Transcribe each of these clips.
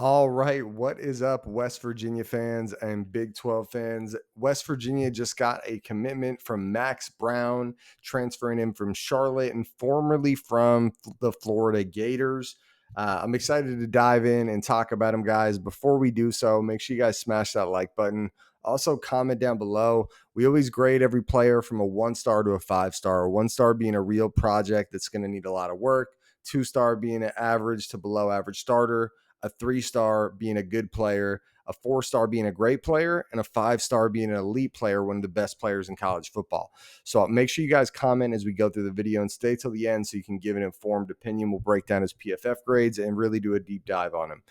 All right, what is up, West Virginia fans and Big 12 fans? West Virginia just got a commitment from Max Brown, transferring him from Charlotte and formerly from the Florida Gators. I'm excited to dive in and talk about him, guys. Before we do so, make sure you guys smash that like button. Also, comment down below. We always grade every player from a 1 star to a 5 star. 1 star being a real project that's going to need a lot of work, 2 star being an average to below average starter, a 3 star being a good player, a 4 star being a great player, and a 5 star being an elite player, one of the best players in college football. So make sure you guys comment as we go through the video and stay till the end so you can give an informed opinion. We'll break down his PFF grades and really do a deep dive on him.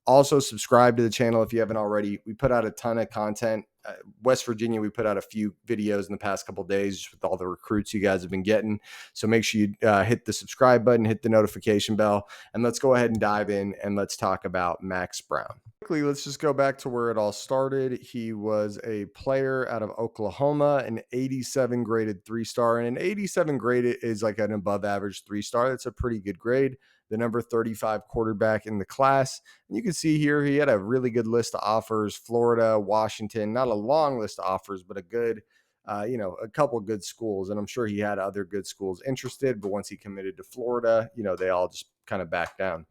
Also, subscribe to the channel if you haven't already. We put out a ton of content. West Virginia, we put out a few videos in the past couple of days just with all the recruits you guys have been getting. So make sure you hit the subscribe button, hit the notification bell, and let's go ahead and dive in and let's talk about Max Brown. Quickly, let's just go back to where it all started. He was a player out of Oklahoma, an 87 graded 3 star, and an 87 graded is like an above average 3 star. That's a pretty good grade. The number 35 quarterback in the class. And you can see here he had a really good list of offers: Florida, Washington, not a long list of offers, but a good, a couple good schools. And I'm sure he had other good schools interested, but once he committed to Florida, they all just kind of backed down.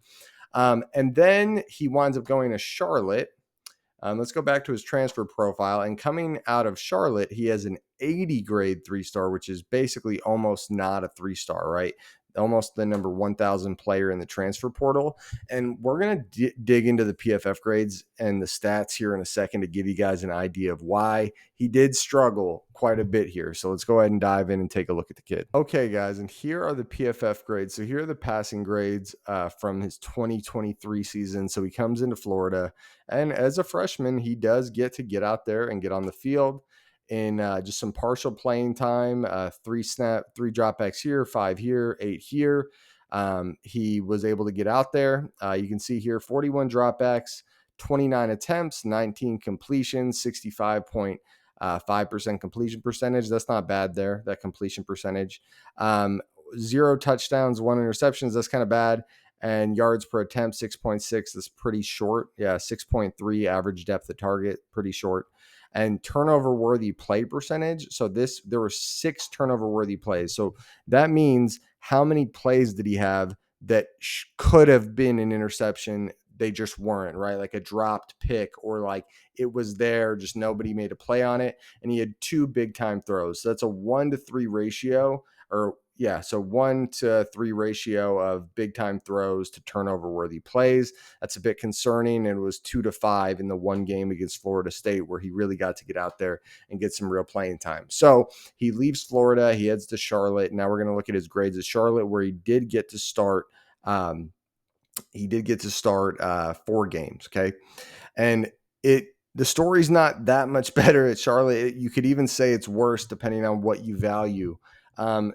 And then he winds up going to Charlotte. Let's go back to his transfer profile. And coming out of Charlotte, he has an 80 grade 3 star, which is basically almost not a 3 star, right? Almost the number 1,000 player in the transfer portal. And we're going to dig into the PFF grades and the stats here in a second to give you guys an idea of why he did struggle quite a bit here. So let's go ahead and dive in and take a look at the kid. Okay, guys, and here are the PFF grades. So here are the passing grades from his 2023 season. So he comes into Florida, and as a freshman, he does get out there and get on the field in just some partial playing time, 3 dropbacks here, 5 here, 8 here. He was able to get out there. You can see here 41 dropbacks, 29 attempts, 19 completions, 65.5% completion percentage. That's not bad there, that completion percentage. 0 touchdowns, 1 interceptions. That's kind of bad. And yards per attempt, 6.6. That's pretty short. Yeah, 6.3 average depth of target, pretty short. And turnover worthy play percentage. So there were 6 turnover worthy plays. So that means how many plays did he have that could have been an interception? They just weren't, right? Like a dropped pick, or like it was there, just nobody made a play on it. And he had 2 big time throws. So that's a 1-to-3 ratio, so 1-to-3 ratio of big time throws to turnover worthy plays. That's a bit concerning. And it was 2-to-5 in the one game against Florida State where he really got to get out there and get some real playing time. So he leaves Florida, he heads to Charlotte. Now we're going to look at his grades at Charlotte, where he did get to start. He did get to start 4 games. Okay. And the story's not that much better at Charlotte. You could even say it's worse depending on what you value.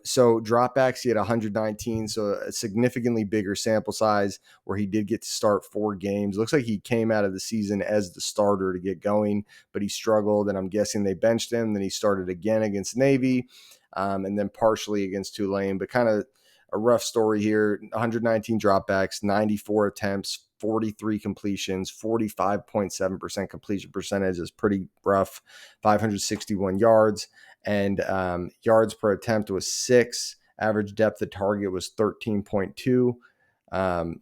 So dropbacks, he had 119, so a significantly bigger sample size where he did get to start 4 games. Looks like he came out of the season as the starter to get going, but he struggled, and I'm guessing they benched him. Then he started again against Navy, and then partially against Tulane, but kind of a rough story here. 119 dropbacks, 94 attempts, 43 completions, 45.7% completion percentage is pretty rough. 561 yards, and yards per attempt was 6. Average depth of target was 13.2.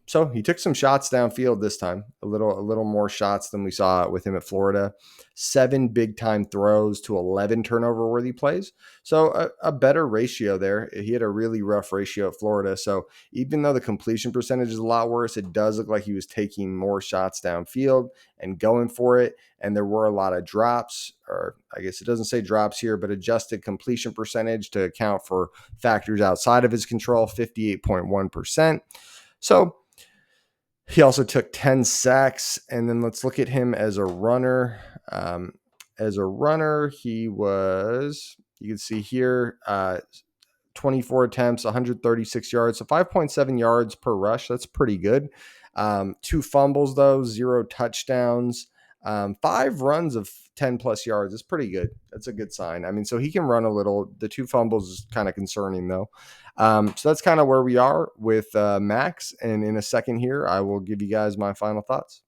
So he took some shots downfield this time, a little more shots than we saw with him at Florida. 7 big time throws to 11 turnover worthy plays. So a better ratio there. He had a really rough ratio at Florida. So even though the completion percentage is a lot worse, it does look like he was taking more shots downfield and going for it. And there were a lot of drops, or I guess it doesn't say drops here, but adjusted completion percentage to account for factors outside of his control, 58.1%. So he also took 10 sacks. And then let's look at him as a runner. He was, you can see here, 24 attempts, 136 yards, so 5.7 yards per rush. That's pretty good. 2 fumbles, though, 0 touchdowns, 5 runs of 10 plus yards. It's pretty good. That's a good sign. I mean, so he can run a little. The 2 fumbles is kind of concerning though. So that's kind of where we are with Max. And in a second here, I will give you guys my final thoughts.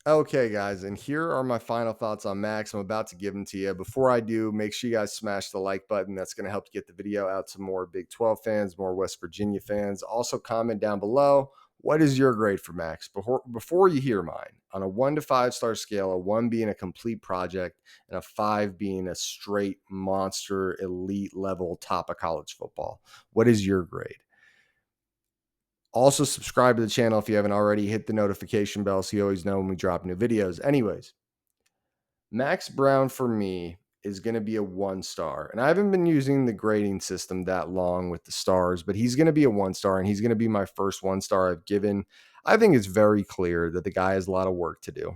Okay, guys, and here are my final thoughts on Max. I'm about to give them to you. Before I do, make sure you guys smash the like button. That's going to help get the video out to more Big 12 fans, more West Virginia fans. Also, comment down below, what is your grade for Max? Before you hear mine, on a 1 to 5 star scale, a 1 being a complete project and a 5 being a straight monster elite level top of college football. What is your grade? Also, subscribe to the channel if you haven't already. Hit the notification bell so you always know when we drop new videos. Anyways, Max Brown for me is going to be a 1 star. And I haven't been using the grading system that long with the stars, but he's going to be a 1 star and he's going to be my first 1 star I've given. I think it's very clear that the guy has a lot of work to do.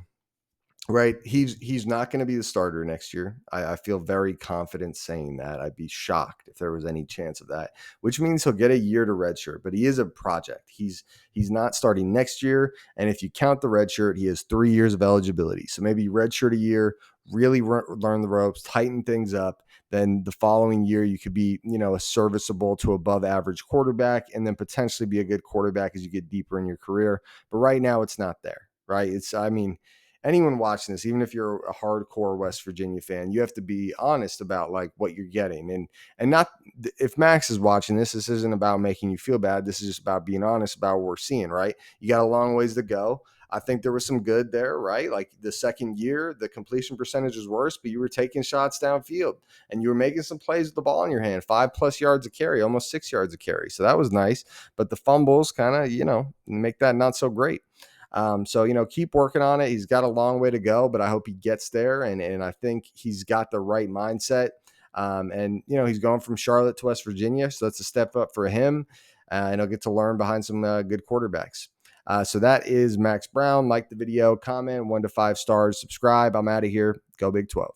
Right. He's not going to be the starter next year. I feel very confident saying that. I'd be shocked if there was any chance of that, which means he'll get a year to redshirt, but he is a project. He's not starting next year. And if you count the redshirt, he has 3 years of eligibility. So maybe redshirt a year, really learn the ropes, tighten things up. Then the following year, you could be, a serviceable to above average quarterback and then potentially be a good quarterback as you get deeper in your career. But right now it's not there, right? Anyone watching this, even if you're a hardcore West Virginia fan, you have to be honest about like what you're getting. And not, if Max is watching this isn't about making you feel bad. This is just about being honest about what we're seeing, right? You got a long ways to go. I think there was some good there, right? Like the second year, the completion percentage was worse, but you were taking shots downfield and you were making some plays with the ball in your hand, 5+ yards a carry, almost 6 yards a carry. So that was nice. But the fumbles kind of, make that not so great. So, keep working on it. He's got a long way to go, but I hope he gets there. And I think he's got the right mindset. He's going from Charlotte to West Virginia. So that's a step up for him. And he'll get to learn behind some good quarterbacks. So that is Max Brown. Like the video, comment 1 to 5 stars, subscribe. I'm out of here. Go Big 12.